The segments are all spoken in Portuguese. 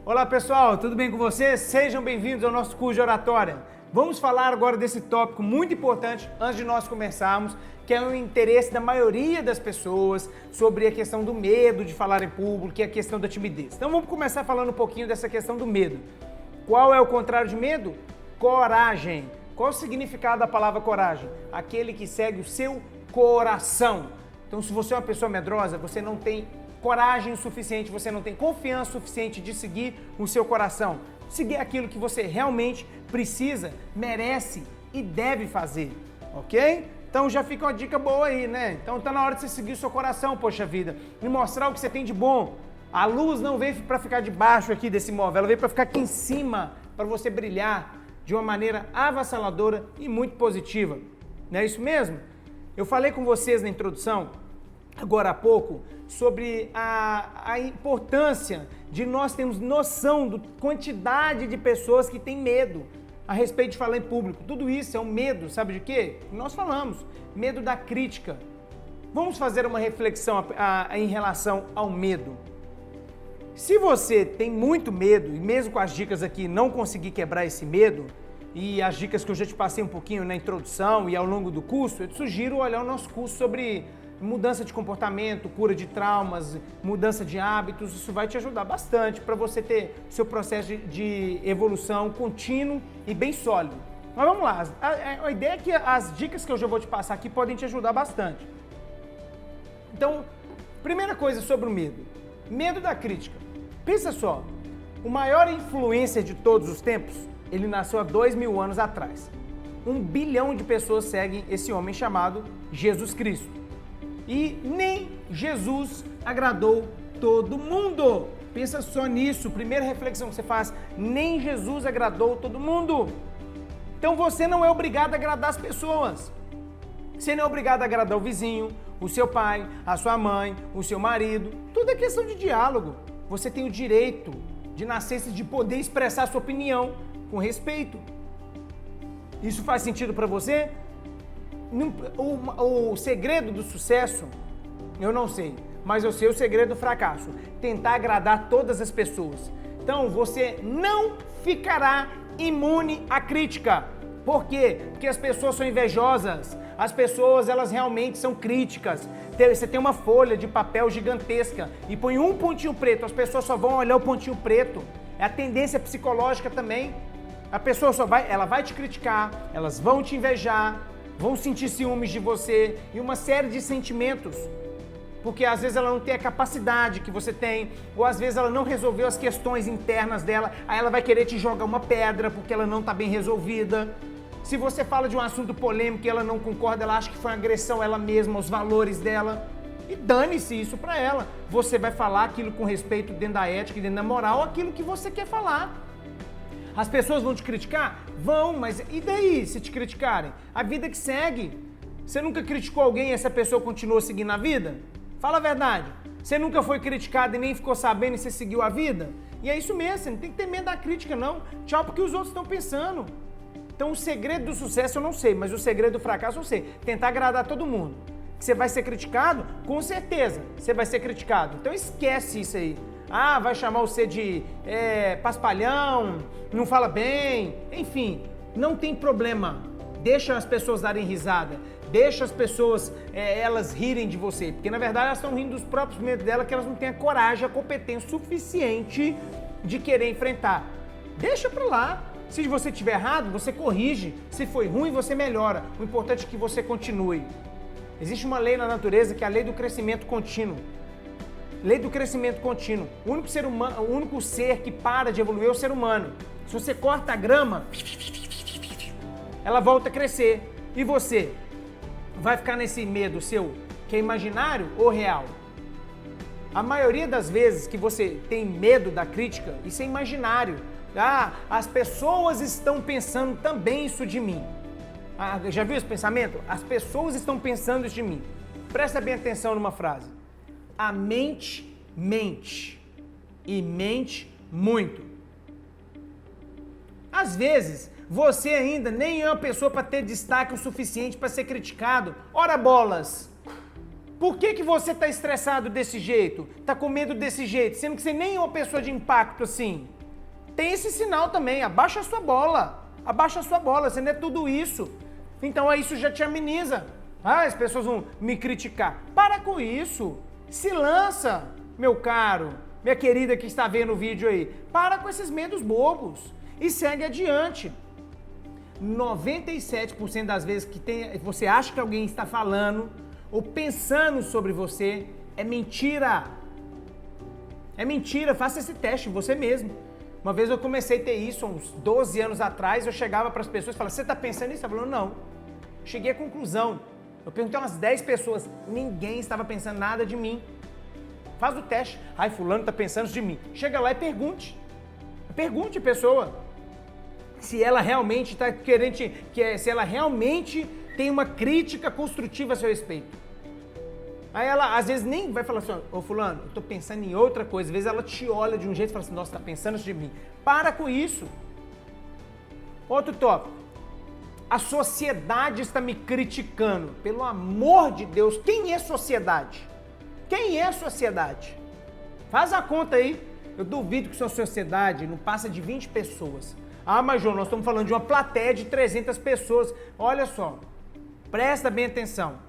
Olá pessoal, tudo bem com vocês? Sejam bem-vindos ao nosso curso de oratória. Vamos falar agora desse tópico muito importante antes de nós começarmos, que é o interesse da maioria das pessoas sobre a questão do medo de falar em público, que é a questão da timidez. Então vamos começar falando um pouquinho dessa questão do medo. Qual é o contrário de medo? Coragem. Qual o significado da palavra coragem? Aquele que segue o seu coração. Então se você é uma pessoa medrosa, você não tem coragem o suficiente, você não tem confiança suficiente de seguir o seu coração. Seguir aquilo que você realmente precisa, merece e deve fazer, ok? Então já fica uma dica boa aí, né? Então tá na hora de você seguir o seu coração, poxa vida, e mostrar o que você tem de bom. A luz não veio para ficar debaixo aqui desse móvel, ela veio para ficar aqui em cima, para você brilhar de uma maneira avassaladora e muito positiva. Não é isso mesmo? Eu falei com vocês na introdução, agora há pouco, sobre a importância de nós termos noção da quantidade de pessoas que têm medo a respeito de falar em público. Tudo isso é um medo, sabe de quê? Nós falamos, medo da crítica. Vamos fazer uma reflexão em relação ao medo. Se você tem muito medo, e mesmo com as dicas aqui não conseguir quebrar esse medo, e as dicas que eu já te passei um pouquinho na introdução e ao longo do curso, eu te sugiro olhar o nosso curso sobre mudança de comportamento, cura de traumas, mudança de hábitos. Isso vai te ajudar bastante para você ter seu processo de evolução contínuo e bem sólido. Mas vamos lá, a ideia é que as dicas que eu já vou te passar aqui podem te ajudar bastante. Então, primeira coisa sobre o medo. Medo da crítica. Pensa só, o maior influencer de todos os tempos, ele nasceu há 2000 anos atrás. 1 bilhão de pessoas seguem esse homem chamado Jesus Cristo. E nem Jesus agradou todo mundo. Pensa só nisso, primeira reflexão que você faz, nem Jesus agradou todo mundo. Então você não é obrigado a agradar as pessoas. Você não é obrigado a agradar o vizinho, o seu pai, a sua mãe, o seu marido. Tudo é questão de diálogo. Você tem o direito de nascer, de poder expressar a sua opinião com respeito. Isso faz sentido para você? O segredo do sucesso, eu não sei, mas eu sei o segredo do fracasso. Tentar agradar todas as pessoas. Então você não ficará imune à crítica. Por quê? Porque as pessoas são invejosas. As pessoas, elas realmente são críticas. Você tem uma folha de papel gigantesca e põe um pontinho preto, as pessoas só vão olhar o pontinho preto. É a tendência psicológica também. A pessoa ela vai te criticar, elas vão te invejar, vão sentir ciúmes de você e uma série de sentimentos. Porque às vezes ela não tem a capacidade que você tem, ou às vezes ela não resolveu as questões internas dela, aí ela vai querer te jogar uma pedra porque ela não está bem resolvida. Se você fala de um assunto polêmico e ela não concorda, ela acha que foi uma agressão a ela mesma, aos valores dela. E dane-se isso para ela. Você vai falar aquilo com respeito dentro da ética e dentro da moral, aquilo que você quer falar. As pessoas vão te criticar? Vão, mas e daí se te criticarem? A vida que segue. Você nunca criticou alguém e essa pessoa continuou seguindo a vida? Fala a verdade. Você nunca foi criticado e nem ficou sabendo e você seguiu a vida? E é isso mesmo, você não tem que ter medo da crítica não. Tchau porque os outros estão pensando. Então o segredo do sucesso eu não sei, mas o segredo do fracasso eu sei. Tentar agradar todo mundo. Você vai ser criticado? Com certeza, você vai ser criticado. Então esquece isso aí. Ah, vai chamar você de paspalhão, não fala bem, enfim, não tem problema. Deixa as pessoas darem risada, deixa as pessoas elas rirem de você, porque na verdade elas estão rindo dos próprios medos dela, que elas não têm a coragem, a competência suficiente de querer enfrentar. Deixa pra lá. Se você estiver errado, você corrige. Se foi ruim, você melhora. O importante é que você continue. Existe uma lei na natureza que é a lei do crescimento contínuo. Lei do crescimento contínuo. O único ser que para de evoluir é o ser humano. Se você corta a grama, ela volta a crescer. E você? Vai ficar nesse medo seu, que é imaginário ou real? A maioria das vezes que você tem medo da crítica, isso é imaginário. Ah, as pessoas estão pensando também isso de mim. Ah, já viu esse pensamento? As pessoas estão pensando isso de mim. Presta bem atenção numa frase. A mente mente e mente muito. Às vezes, você ainda nem é uma pessoa para ter destaque o suficiente para ser criticado. Ora bolas! Por que você está estressado desse jeito? Está com medo desse jeito? Sendo que você nem é uma pessoa de impacto assim. tem esse sinal também, abaixa a sua bola. Abaixa a sua bola, você não é tudo isso. Então aí isso já te ameniza. Ah, as pessoas vão me criticar. Para com isso. Se lança, meu caro, minha querida que está vendo o vídeo aí. Para com esses medos bobos e segue adiante. 97% das vezes que você acha que alguém está falando ou pensando sobre você é mentira. É mentira, faça esse teste você mesmo. Uma vez eu comecei a ter isso, uns 12 anos atrás, eu chegava para as pessoas e falava, você está pensando nisso? Eu falava, não. Cheguei à conclusão. Eu perguntei a umas 10 pessoas, ninguém estava pensando nada de mim. Faz o teste. Ai, fulano está pensando de mim. Chega lá e pergunte. Pergunte a pessoa se ela realmente está querendo, se ela realmente tem uma crítica construtiva a seu respeito. Aí ela, às vezes, nem vai falar assim, ô fulano, eu tô pensando em outra coisa. Às vezes ela te olha de um jeito e fala assim, nossa, tá pensando de mim. Para com isso. Outro tópico. A sociedade está me criticando. Pelo amor de Deus, quem é sociedade? Quem é sociedade? Faz a conta aí. Eu duvido que sua sociedade não passa de 20 pessoas. Ah, mas João, nós estamos falando de uma plateia de 300 pessoas. Olha só, presta bem atenção.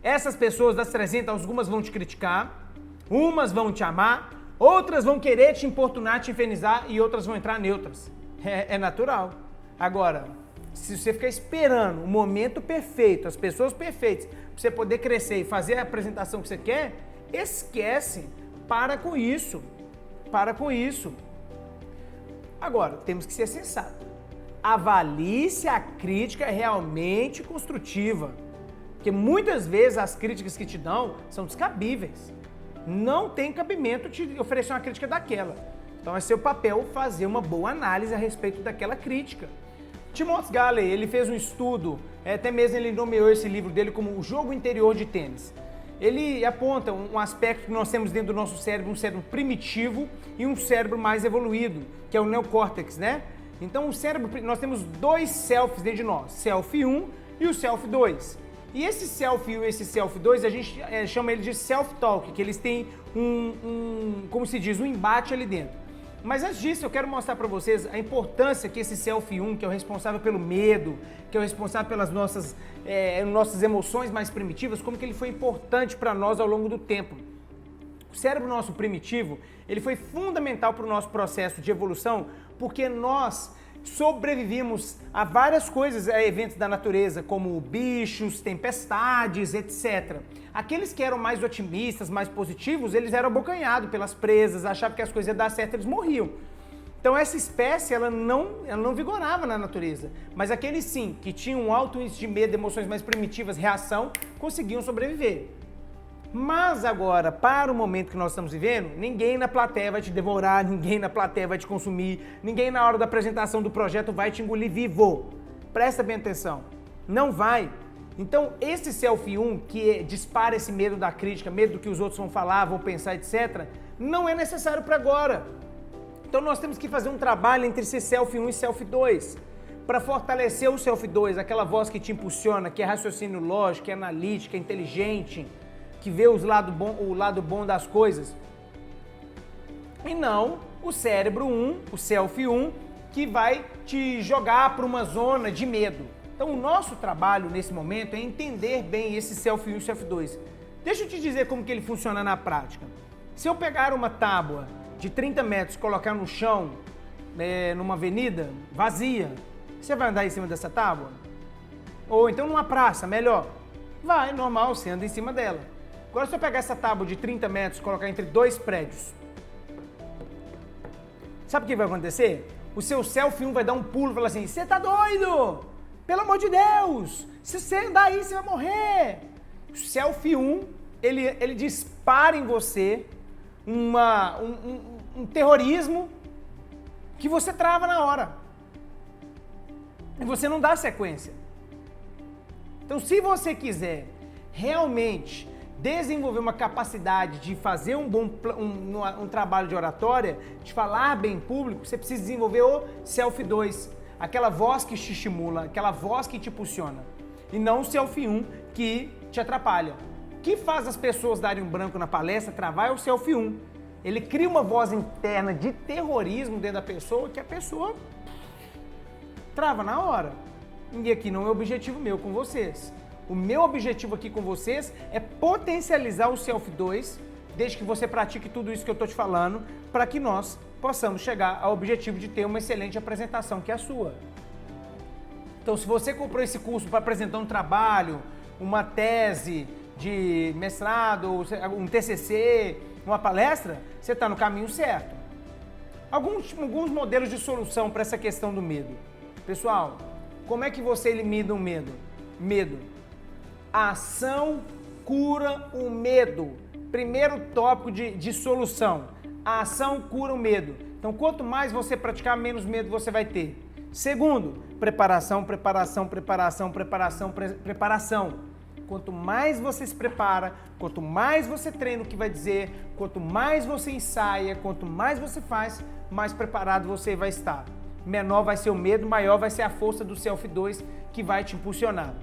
Essas pessoas das 300, algumas vão te criticar, umas vão te amar, outras vão querer te importunar, te infernizar e outras vão entrar neutras. É natural. Agora, se você ficar esperando o momento perfeito, as pessoas perfeitas, para você poder crescer e fazer a apresentação que você quer, esquece. Para com isso. Para com isso. Agora, temos que ser sensatos. Avalie se a crítica é realmente construtiva. Porque muitas vezes as críticas que te dão são descabíveis. Não tem cabimento te oferecer uma crítica daquela. Então é seu papel fazer uma boa análise a respeito daquela crítica. Timothy Galley, ele fez um estudo, até mesmo ele nomeou esse livro dele como o jogo interior de tênis. Ele aponta um aspecto que nós temos dentro do nosso cérebro, um cérebro primitivo e um cérebro mais evoluído, que é o neocórtex, né? Então o cérebro, nós temos dois selfies dentro de nós, self 1 e o self 2. E esse self 1 e esse self 2, a gente chama ele de self-talk, que eles têm como se diz, um embate ali dentro. Mas antes disso, eu quero mostrar para vocês a importância que esse self 1, que é o responsável pelo medo, que é o responsável pelas nossas emoções mais primitivas, como que ele foi importante para nós ao longo do tempo. O cérebro nosso primitivo, ele foi fundamental para o nosso processo de evolução, porque nós sobrevivimos a várias coisas, a eventos da natureza, como bichos, tempestades, etc. Aqueles que eram mais otimistas, mais positivos, eles eram abocanhados pelas presas, achavam que as coisas iam dar certo, eles morriam. Então essa espécie, ela não vigorava na natureza. Mas aqueles sim, que tinham um alto índice de medo, emoções mais primitivas, reação, conseguiam sobreviver. Mas agora, para o momento que nós estamos vivendo, ninguém na plateia vai te devorar, ninguém na plateia vai te consumir, ninguém na hora da apresentação do projeto vai te engolir vivo. Presta bem atenção. Não vai. Então, esse self 1, que dispara esse medo da crítica, medo do que os outros vão falar, vão pensar, etc., não é necessário para agora. Então, nós temos que fazer um trabalho entre esse self 1 e self 2, para fortalecer o self 2, aquela voz que te impulsiona, que é raciocínio lógico, que é analítica, é inteligente, que vê o lado bom das coisas. E não o cérebro 1, o self 1, que vai te jogar para uma zona de medo. Então o nosso trabalho nesse momento é entender bem esse self 1 e self 2. Deixa eu te dizer como que ele funciona na prática. Se eu pegar uma tábua de 30 metros e colocar no chão, numa avenida vazia, você vai andar em cima dessa tábua? Ou então numa praça, melhor. Vai, normal, você anda em cima dela. Agora, se eu pegar essa tábua de 30 metros e colocar entre dois prédios, sabe o que vai acontecer? O seu self 1 vai dar um pulo e falar assim, você tá doido? Pelo amor de Deus! Se você andar aí, você vai morrer! O self 1, ele dispara em você um terrorismo que você trava na hora. E você não dá sequência. Então, se você quiser realmente desenvolver uma capacidade de fazer um trabalho de oratória, de falar bem em público, você precisa desenvolver o self 2, aquela voz que te estimula, aquela voz que te impulsiona, e não o self 1 que te atrapalha. O que faz as pessoas darem um branco na palestra, travar, é o self 1. ele cria uma voz interna de terrorismo dentro da pessoa que a pessoa trava na hora. E aqui não é objetivo meu com vocês. O meu objetivo aqui com vocês é potencializar o Self 2, desde que você pratique tudo isso que eu estou te falando, para que nós possamos chegar ao objetivo de ter uma excelente apresentação que é a sua. Então, se você comprou esse curso para apresentar um trabalho, uma tese de mestrado, um TCC, uma palestra, você está no caminho certo. Alguns modelos de solução para essa questão do medo. Pessoal, como é que você elimina o medo? Medo. A ação cura o medo. Primeiro tópico de solução. A ação cura o medo. Então, quanto mais você praticar, menos medo você vai ter. Segundo, preparação, preparação, preparação, preparação, preparação. Quanto mais você se prepara, quanto mais você treina o que vai dizer, quanto mais você ensaia, quanto mais você faz, mais preparado você vai estar. Menor vai ser o medo, maior vai ser a força do Self 2 que vai te impulsionar.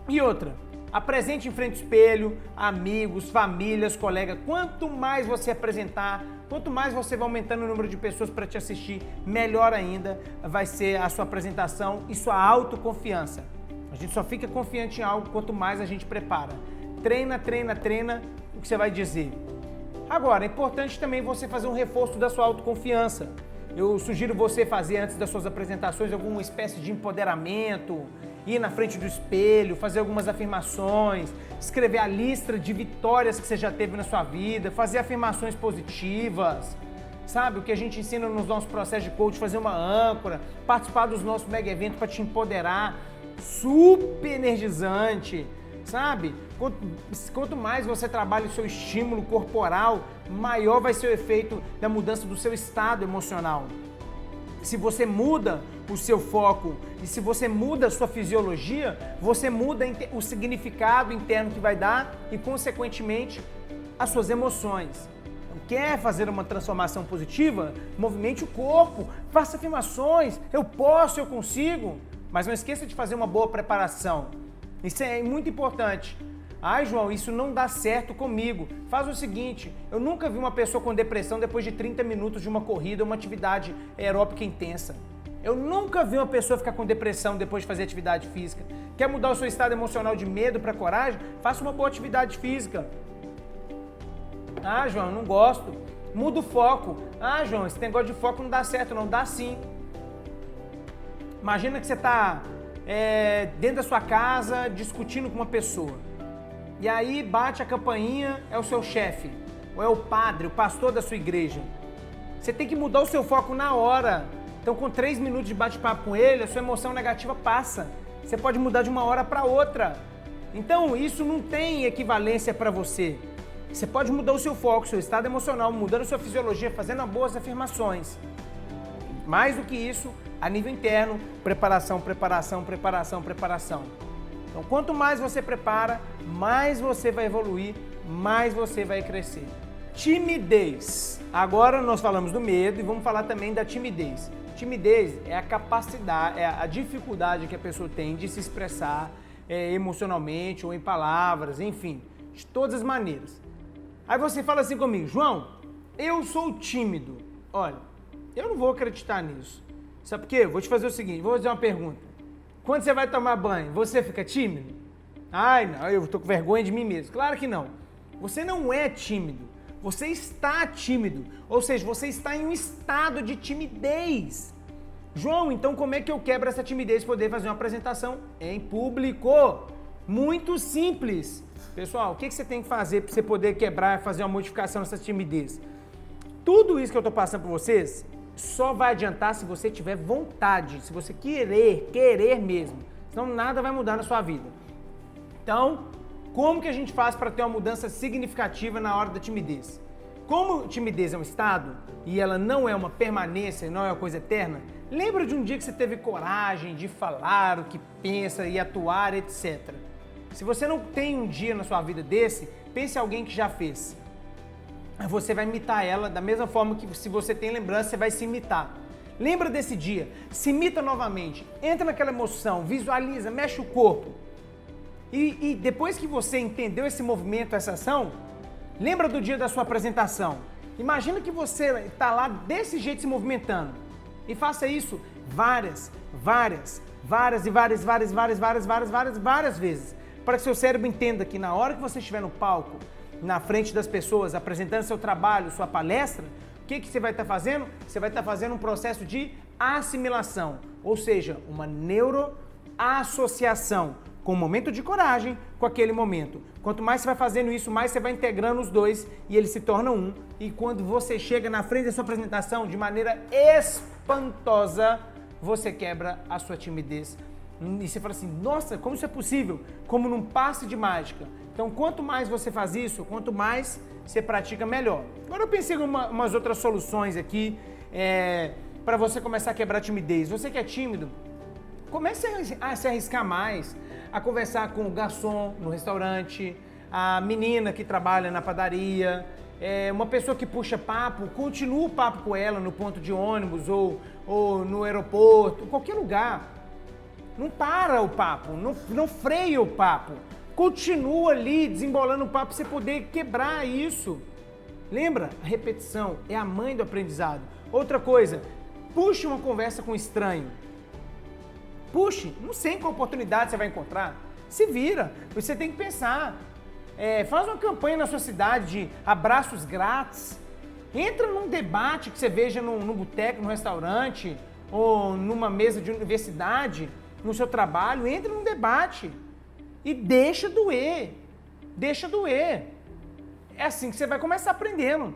E outra, apresente em frente ao espelho, amigos, famílias, colegas. Quanto mais você apresentar, quanto mais você vai aumentando o número de pessoas para te assistir, melhor ainda vai ser a sua apresentação e sua autoconfiança. A gente só fica confiante em algo quanto mais a gente prepara. Treina, treina, treina o que você vai dizer. Agora, é importante também você fazer um reforço da sua autoconfiança. Eu sugiro você fazer antes das suas apresentações alguma espécie de empoderamento, ir na frente do espelho, fazer algumas afirmações, escrever a lista de vitórias que você já teve na sua vida, fazer afirmações positivas, sabe? O que a gente ensina nos nossos processos de coach, fazer uma âncora, participar dos nossos mega eventos para te empoderar, super energizante, sabe? Quanto mais você trabalha o seu estímulo corporal, maior vai ser o efeito da mudança do seu estado emocional. Se você muda o seu foco e se você muda a sua fisiologia, você muda o significado interno que vai dar e, consequentemente, as suas emoções. Então, quer fazer uma transformação positiva? Movimente o corpo, faça afirmações, eu posso, eu consigo, mas não esqueça de fazer uma boa preparação. Isso é muito importante. Ai, João, isso não dá certo comigo. Faz o seguinte, eu nunca vi uma pessoa com depressão depois de 30 minutos de uma corrida ou uma atividade aeróbica intensa. Eu nunca vi uma pessoa ficar com depressão depois de fazer atividade física. Quer mudar o seu estado emocional de medo para coragem? Faça uma boa atividade física. Ah, João, não gosto. Muda o foco. Ah, João, esse negócio de foco não dá certo. Não dá sim. Imagina que você está dentro da sua casa discutindo com uma pessoa. E aí bate a campainha, é o seu chefe, ou é o padre, o pastor da sua igreja. Você tem que mudar o seu foco na hora. Então, com 3 minutos de bate-papo com ele, a sua emoção negativa passa. Você pode mudar de uma hora para outra. Então, isso não tem equivalência para você. Você pode mudar o seu foco, seu estado emocional, mudando a sua fisiologia, fazendo boas afirmações. Mais do que isso, a nível interno, preparação, preparação, preparação, preparação. Então, quanto mais você prepara, mais você vai evoluir, mais você vai crescer. Timidez. Agora nós falamos do medo e vamos falar também da timidez. Timidez é a capacidade, é a dificuldade que a pessoa tem de se expressar emocionalmente ou em palavras, enfim, de todas as maneiras. Aí você fala assim comigo, João, eu sou tímido. Olha, eu não vou acreditar nisso. Sabe por quê? Eu vou te fazer o seguinte, vou fazer uma pergunta. Quando você vai tomar banho, você fica tímido? Ai, não, eu tô com vergonha de mim mesmo. Claro que não. Você não é tímido. Você está tímido. Ou seja, você está em um estado de timidez. João, então como é que eu quebro essa timidez e poder fazer uma apresentação em público? Muito simples. Pessoal, o que você tem que fazer para você poder quebrar e fazer uma modificação nessa timidez? Tudo isso que eu estou passando para vocês só vai adiantar se você tiver vontade, se você querer mesmo. Senão nada vai mudar na sua vida. Então, como que a gente faz para ter uma mudança significativa na hora da timidez? Como timidez é um estado e ela não é uma permanência, não é uma coisa eterna, lembra de um dia que você teve coragem de falar o que pensa e atuar, etc. Se você não tem um dia na sua vida desse, pense em alguém que já fez. Você vai imitar ela da mesma forma que se você tem lembrança, você vai se imitar. Lembra desse dia, se imita novamente, entra naquela emoção, visualiza, mexe o corpo. E depois que você entendeu esse movimento, essa ação, lembra do dia da sua apresentação. Imagina que você está lá desse jeito se movimentando. E faça isso várias vezes. Para que seu cérebro entenda que na hora que você estiver no palco, na frente das pessoas, apresentando seu trabalho, sua palestra, o que você vai estar fazendo? Você vai estar fazendo um processo de assimilação, ou seja, uma neuroassociação com o momento de coragem com aquele momento. Quanto mais você vai fazendo isso, mais você vai integrando os dois e eles se tornam um. E quando você chega na frente da sua apresentação de maneira espantosa, você quebra a sua timidez. E você fala assim, nossa, como isso é possível? Como num passe de mágica. Então, quanto mais você faz isso, quanto mais você pratica, melhor. Agora eu pensei em umas outras soluções aqui para você começar a quebrar a timidez. Você que é tímido, comece a se arriscar mais, a conversar com o garçom no restaurante, a menina que trabalha na padaria, uma pessoa que puxa papo, continua o papo com ela no ponto de ônibus ou no aeroporto, qualquer lugar. Não para o papo, não freia o papo. Continua ali desembolando o papo para você poder quebrar isso. Lembra? A repetição é a mãe do aprendizado. Outra coisa, puxe uma conversa com um estranho. Puxe, não sei em qual oportunidade você vai encontrar. Se vira, você tem que pensar. Faz uma campanha na sua cidade de abraços grátis. Entra num debate que você veja num boteco, num restaurante ou numa mesa de universidade, no seu trabalho, entre num debate e deixa doer. É assim que você vai começar aprendendo.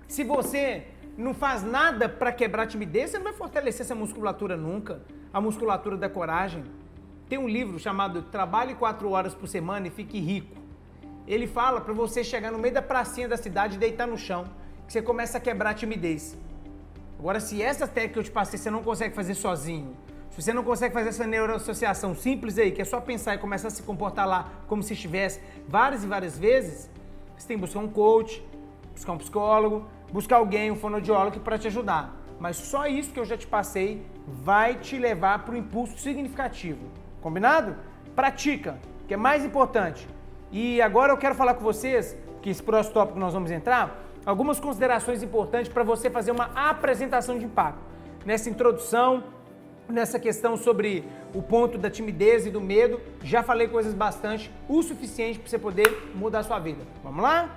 Se você não faz nada para quebrar a timidez, você não vai fortalecer essa musculatura nunca, a musculatura da coragem. Tem um livro chamado Trabalhe 4 horas por semana e Fique Rico. Ele fala para você chegar no meio da pracinha da cidade e deitar no chão, que você começa a quebrar a timidez. Agora, se essa técnica que eu te passei você não consegue fazer sozinho, se você não consegue fazer essa neuroassociação simples aí, que é só pensar e começar a se comportar lá como se estivesse várias e várias vezes, você tem que buscar um coach, buscar um psicólogo, buscar alguém, um fonoaudiólogo para te ajudar. Mas só isso que eu já te passei vai te levar para o impulso significativo. Combinado? Pratica, que é mais importante. E agora eu quero falar com vocês, que esse próximo tópico nós vamos entrar, algumas considerações importantes para você fazer uma apresentação de impacto. Nessa introdução, nessa questão sobre o ponto da timidez e do medo, já falei coisas bastante, o suficiente para você poder mudar a sua vida. Vamos lá?